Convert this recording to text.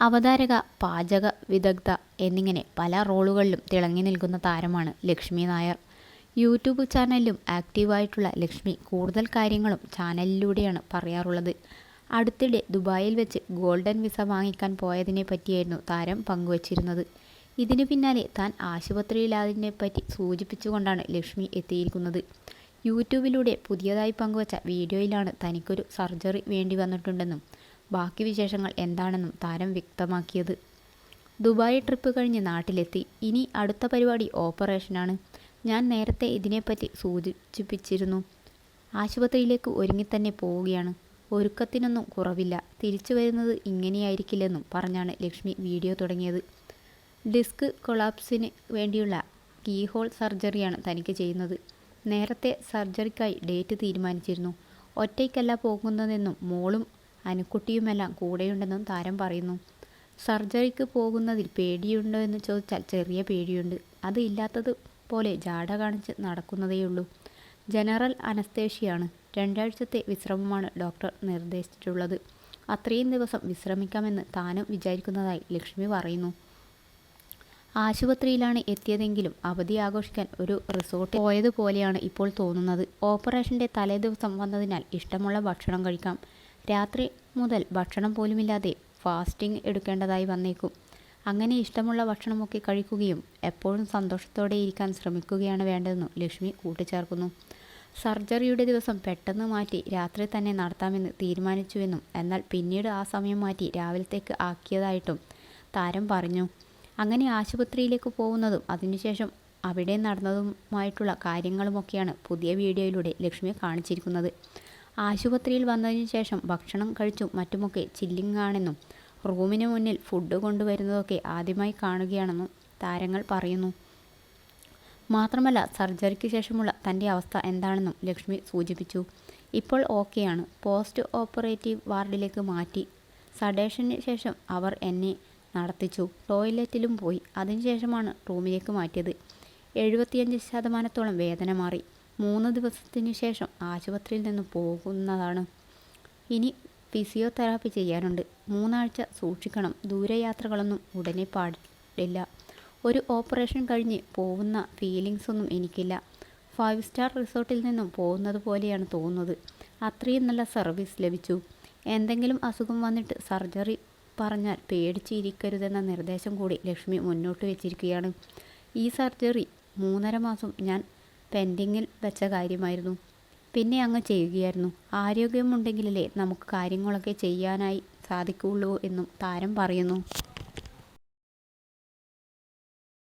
അവതാരക, പാചക വിദഗ്ധ എന്നിങ്ങനെ പല റോളുകളിലും തിളങ്ങി നിൽക്കുന്ന താരമാണ് ലക്ഷ്മി നായർ. യൂട്യൂബ് ചാനലിലും ആക്റ്റീവായിട്ടുള്ള ലക്ഷ്മി കൂടുതൽ കാര്യങ്ങളും ചാനലിലൂടെയാണ് പറയാറുള്ളത്. അടുത്തിടെ ദുബായിൽ വെച്ച് ഗോൾഡൻ വിസ വാങ്ങിക്കാൻ പോയതിനെ പറ്റിയായിരുന്നു താരം പങ്കുവച്ചിരുന്നത്. ഇതിനു പിന്നാലെ താൻ ആശുപത്രിയിലായതിനെപ്പറ്റി സൂചിപ്പിച്ചുകൊണ്ടാണ് ലക്ഷ്മി എത്തിയിരിക്കുന്നത്. യൂട്യൂബിലൂടെ പുതിയതായി പങ്കുവച്ച വീഡിയോയിലാണ് തനിക്കൊരു സർജറി വേണ്ടി വന്നിട്ടുണ്ടെന്നും ബാക്കി വിശേഷങ്ങൾ എന്താണെന്നും താരം വ്യക്തമാക്കിയത്. ദുബായ് ട്രിപ്പ് കഴിഞ്ഞ് നാട്ടിലെത്തി. ഇനി അടുത്ത പരിപാടി ഓപ്പറേഷനാണ്. ഞാൻ നേരത്തെ ഇതിനെപ്പറ്റി സൂചിപ്പിച്ചിരുന്നു. ആശുപത്രിയിലേക്ക് ഒരുങ്ങിത്തന്നെ പോവുകയാണ്. ഒരുക്കത്തിനൊന്നും കുറവില്ല. തിരിച്ചു വരുന്നത് ഇങ്ങനെയായിരിക്കില്ലെന്നും പറഞ്ഞാണ് ലക്ഷ്മി വീഡിയോ തുടങ്ങിയത്. ഡിസ്ക് കൊളാപ്സിന് വേണ്ടിയുള്ള കീഹോൾ സർജറിയാണ് തനിക്ക് ചെയ്യുന്നത്. നേരത്തെ സർജറിക്കായി ഡേറ്റ് തീരുമാനിച്ചിരുന്നു. ഒറ്റയ്ക്കല്ല പോകുന്നതെന്നും മോളും അനുക്കുട്ടിയുമെല്ലാം കൂടെയുണ്ടെന്നും താരം പറയുന്നു. സർജറിക്ക് പോകുന്നതിൽ പേടിയുണ്ടോ എന്ന് ചോദിച്ചാൽ ചെറിയ പേടിയുണ്ട്. അത് ഇല്ലാത്തത് പോലെ ജാട കാണിച്ച് നടക്കുന്നതേയുള്ളൂ. ജനറൽ അനസ്തേഷ്യയാണ്. 2 ആഴ്ചത്തെ വിശ്രമമാണ് ഡോക്ടർ നിർദ്ദേശിച്ചിട്ടുള്ളത്. അത്രയും ദിവസം വിശ്രമിക്കാമെന്ന് താനും വിചാരിക്കുന്നതായി ലക്ഷ്മി പറയുന്നു. ആശുപത്രിയിലാണ് എത്തിയതെങ്കിലും അവധി ആഘോഷിക്കാൻ ഒരു റിസോർട്ടിൽ പോയതുപോലെയാണ് ഇപ്പോൾ തോന്നുന്നത്. ഓപ്പറേഷൻ്റെ തലേദിവസം വന്നതിനാൽ ഇഷ്ടമുള്ള ഭക്ഷണം കഴിക്കാം. രാത്രി മുതൽ ഭക്ഷണം പോലുമില്ലാതെ ഫാസ്റ്റിംഗ് എടുക്കേണ്ടതായി വന്നേക്കും. അങ്ങനെ ഇഷ്ടമുള്ള ഭക്ഷണമൊക്കെ കഴിക്കുകയും എപ്പോഴും സന്തോഷത്തോടെ ഇരിക്കാൻ ശ്രമിക്കുകയാണ് വേണ്ടതെന്നും ലക്ഷ്മി കൂട്ടിച്ചേർക്കുന്നു. സർജറിയുടെ ദിവസം പെട്ടെന്ന് മാറ്റി രാത്രി തന്നെ നടത്താമെന്ന് തീരുമാനിച്ചുവെന്നും എന്നാൽ പിന്നീട് ആ സമയം മാറ്റി രാവിലത്തേക്ക് ആക്കിയതായിട്ടും താരം പറഞ്ഞു. അങ്ങനെ ആശുപത്രിയിലേക്ക് പോകുന്നതും അതിനുശേഷം അവിടെ നടന്നതുമായിട്ടുള്ള കാര്യങ്ങളുമൊക്കെയാണ് പുതിയ വീഡിയോയിലൂടെ ലക്ഷ്മി കാണിച്ചിരിക്കുന്നത്. ആശുപത്രിയിൽ വന്നതിന് ശേഷം ഭക്ഷണം കഴിച്ചും മറ്റുമൊക്കെ ചില്ലിങ് ആണെന്നും റൂമിന് മുന്നിൽ ഫുഡ് കൊണ്ടുവരുന്നതൊക്കെ ആദ്യമായി കാണുകയാണെന്നും താരങ്ങൾ പറയുന്നു. മാത്രമല്ല സർജറിക്ക് ശേഷമുള്ള തൻ്റെ അവസ്ഥ എന്താണെന്നും ലക്ഷ്മി സൂചിപ്പിച്ചു. ഇപ്പോൾ ഓക്കെയാണ്. പോസ്റ്റ് ഓപ്പറേറ്റീവ് വാർഡിലേക്ക് മാറ്റി. സഡേഷന് ശേഷം അവർ എന്നെ നടത്തിച്ചു. ടോയ്ലറ്റിലും പോയി. അതിനുശേഷമാണ് റൂമിലേക്ക് മാറ്റിയത്. 75% വേദന മാറി. 3 ദിവസത്തിനു ശേഷം ആശുപത്രിയിൽ നിന്ന് പോകുന്നതാണ്. ഇനി ഫിസിയോതെറാപ്പി ചെയ്യാനുണ്ട്. 3 ആഴ്ച സൂക്ഷിക്കണം. ദൂരയാത്രകളൊന്നും ഉടനെ പാടില്ല. ഒരു ഓപ്പറേഷൻ കഴിഞ്ഞ് പോവുന്ന ഫീലിങ്സ് ഒന്നും എനിക്കില്ല. 5 സ്റ്റാർ റിസോർട്ടിൽ നിന്നും പോകുന്നത് പോലെയാണ് തോന്നുന്നത്. അത്രയും നല്ല സർവീസ് ലഭിച്ചു. എന്തെങ്കിലും അസുഖം വന്നിട്ട് സർജറി പറഞ്ഞാൽ പേടിച്ചിരിക്കരുതെന്ന നിർദ്ദേശം കൂടി ലക്ഷ്മി മുന്നോട്ട് വെച്ചിരിക്കുകയാണ്. ഈ സർജറി 3.5 മാസം ഞാൻ പെൻഡിങ്ങിൽ വെച്ച കാര്യമായിരുന്നു. പിന്നെ അങ്ങ് ചെയ്യുകയായിരുന്നു. ആരോഗ്യമുണ്ടെങ്കിലല്ലേ നമുക്ക് കാര്യങ്ങളൊക്കെ ചെയ്യാനായി സാധിക്കുകയുള്ളൂ എന്നും താരം പറയുന്നു.